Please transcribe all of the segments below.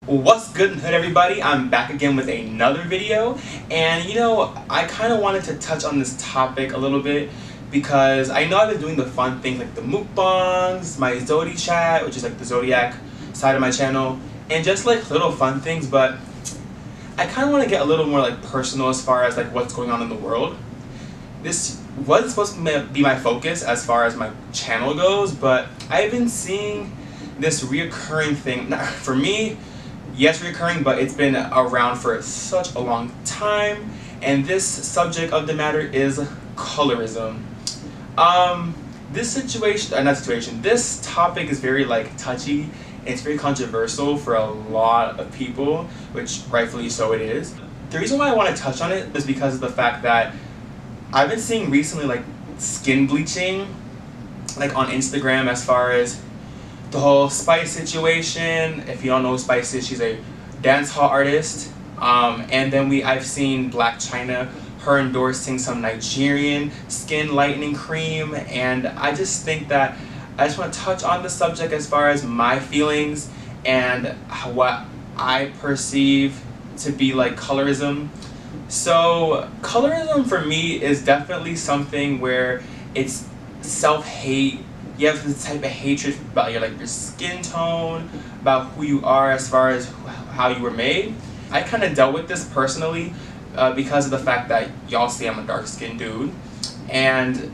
What's good in hood, everybody? I'm back again with another video, and I kind of wanted to touch on this topic a little bit because I know I've been doing the fun things like the mukbangs, my Zodi chat, which is like the zodiac side of my channel, and just like little fun things, but I kind of want to get a little more like personal as far as like what's going on in the world. This was supposed to be my focus as far as my channel goes, but I've been seeing this reoccurring thing. Now, for me, yes, reoccurring, but it's been around for such a long time, and this subject of the matter is colorism. This topic is very like touchy. It's very controversial for a lot of people, which rightfully so it is. The reason why I want to touch on it is because of the fact that I've been seeing recently like skin bleaching, like on Instagram, as far as the whole Spice situation. If you don't know who Spice is, she's a dance hall artist. And then I've seen Black China, her endorsing some Nigerian skin lightening cream, and I just think that I just want to touch on the subject as far as my feelings and what I perceive to be like colorism. So colorism for me is definitely something where it's self-hate. You have this type of hatred about your skin tone, about who you are as far as how you were made. I kind of dealt with this personally because of the fact that y'all see I'm a dark-skinned dude. And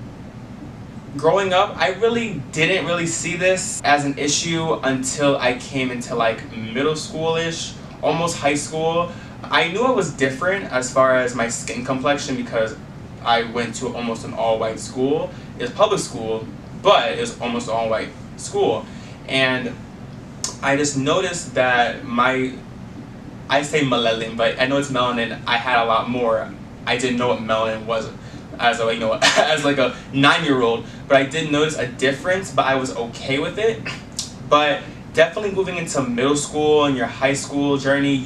growing up, I really didn't really see this as an issue until I came into like middle school-ish, almost high school. I knew I was different as far as my skin complexion because I went to almost an all-white school. It was public school, but it was almost all-white school. And I just noticed that I say melanin, but I know it's melanin. I had a lot more. I didn't know what melanin was as a, as like a 9-year-old, but I did notice a difference, but I was okay with it. But definitely moving into middle school and your high school journey,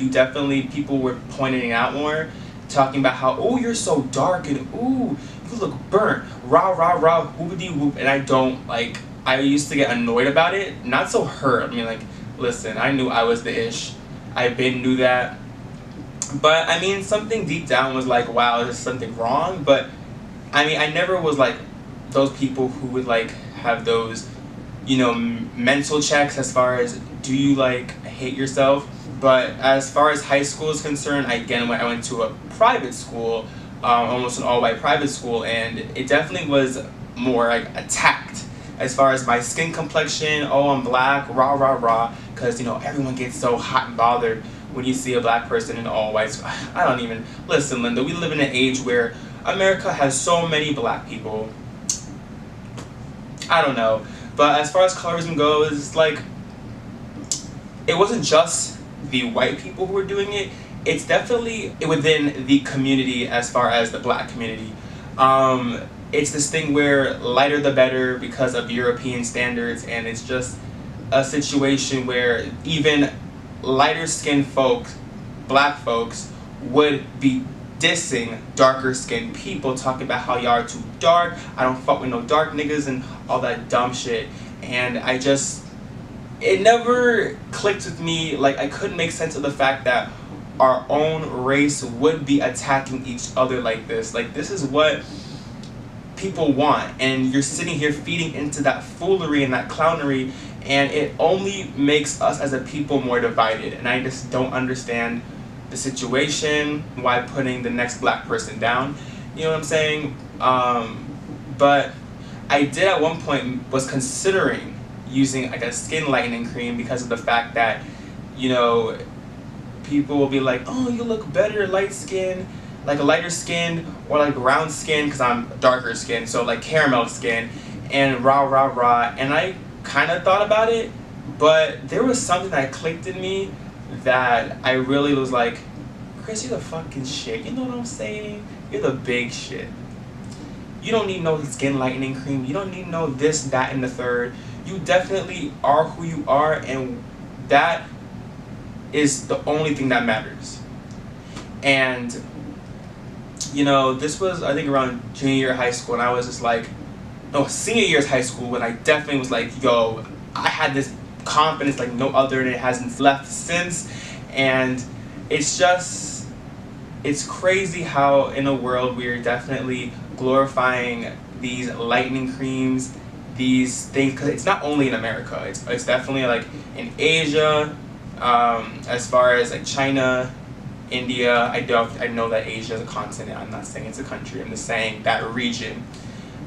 people were pointing it out more, talking about how, oh, you're so dark, and ooh, you look burnt, rah rah rah, whoopity whoop. And I used to get annoyed about it, not so hurt. I mean, like, listen, I knew I was the ish. I knew that. But I mean, something deep down was like, wow, there's something wrong. But I mean, I never was like those people who would like have those, mental checks as far as, do you like hate yourself? But as far as high school is concerned, I went to a private school, almost an all-white private school, and it definitely was more like attacked as far as my skin complexion. Oh, I'm black, rah rah rah, because everyone gets so hot and bothered when you see a black person in all white. I don't even listen, Linda. We live in an age where America has so many black people. I don't know. But as far as colorism goes, it's like, it wasn't just the white people who were doing it. It's definitely within the community as far as the black community. It's this thing where lighter the better because of European standards, and it's just a situation where even lighter skinned folks, black folks, would be dissing darker skinned people, talking about how y'all are too dark, I don't fuck with no dark niggas, and all that dumb shit. And it never clicked with me. Like, I couldn't make sense of the fact that our own race would be attacking each other like this. Like, this is what people want, and you're sitting here feeding into that foolery and that clownery, and it only makes us as a people more divided. And I just don't understand the situation, why putting the next black person down, you know what I'm saying? But I did at one point was considering using like a skin lightening cream because of the fact that, people will be like, oh, you look better light skin, like a lighter skin, or like brown skin because I'm darker skin, so like caramel skin, and rah rah rah. And I kind of thought about it, but there was something that clicked in me that I really was like, Chris, you're the fucking shit. You know what I'm saying? You're the big shit. You don't need no skin lightening cream. You don't need no this, that, and the third. You definitely are who you are, and that is the only thing that matters. And this was, I think, around junior year of high school, and I was just like, no, senior year of high school, when I definitely was like, yo, I had this confidence like no other, and it hasn't left since. And it's crazy how in a world we're definitely glorifying these lightening creams, these things, because it's not only in America, it's definitely like in Asia, as far as like China, India. I know that Asia is a continent. I'm not saying it's a country. I'm just saying that region.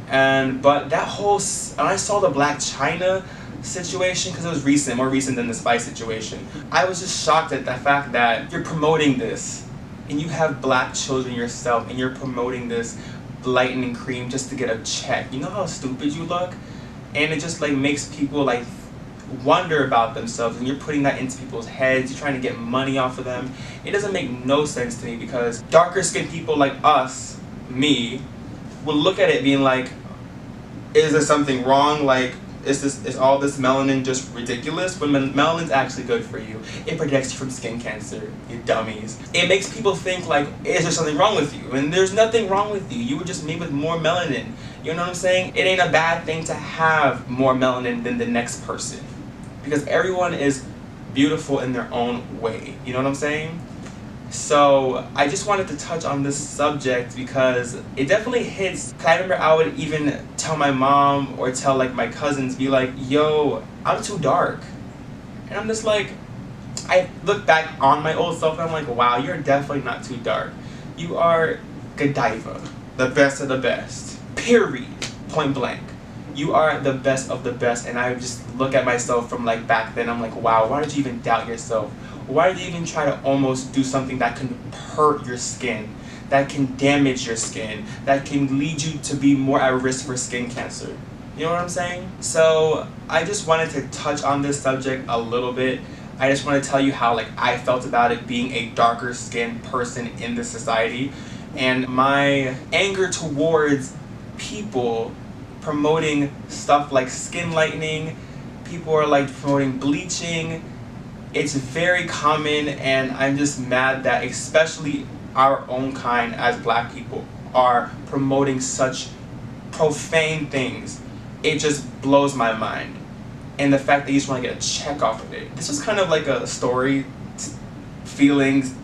But that whole, and I saw the Black China situation because it was recent, more recent than the Spice situation. I was just shocked at the fact that you're promoting this, and you have black children yourself, and you're promoting this lightening cream just to get a check. You know how stupid you look, and it just like makes people like wonder about themselves, and you're putting that into people's heads. You're trying to get money off of them. It doesn't make no sense to me, because darker skinned people like us, me, will look at it being like, is there something wrong? Like, is all this melanin just ridiculous? When melanin's actually good for you. It protects you from skin cancer, you dummies. It makes people think like, is there something wrong with you? And there's nothing wrong with you. You were just made with more melanin. You know what I'm saying? It ain't a bad thing to have more melanin than the next person, because everyone is beautiful in their own way. You know what I'm saying? So I just wanted to touch on this subject because it definitely hits. I remember I would even tell my mom or tell like my cousins, be like, yo, I'm too dark. And I'm just like, I look back on my old self and I'm like, wow, you're definitely not too dark. You are Godiva, the best of the best. Period. Point blank. You are the best of the best. And I just look at myself from like back then, I'm like, wow, why did you even doubt yourself? Why did you even try to almost do something that can hurt your skin, that can damage your skin, that can lead you to be more at risk for skin cancer? You know what I'm saying? So I just wanted to touch on this subject a little bit. I just want to tell you how like I felt about it being a darker skinned person in this society, and my anger towards people promoting stuff like skin lightening. People are like promoting bleaching. It's very common, and I'm just mad that especially our own kind as black people are promoting such profane things. It just blows my mind. And the fact that you just want to get a check off of it. This was kind of like a story, feelings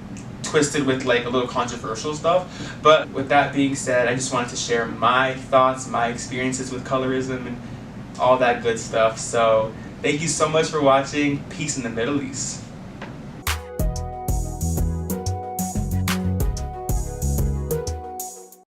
twisted with like a little controversial stuff. But with that being said, I just wanted to share my thoughts, my experiences with colorism and all that good stuff. So thank you so much for watching. Peace in the Middle East.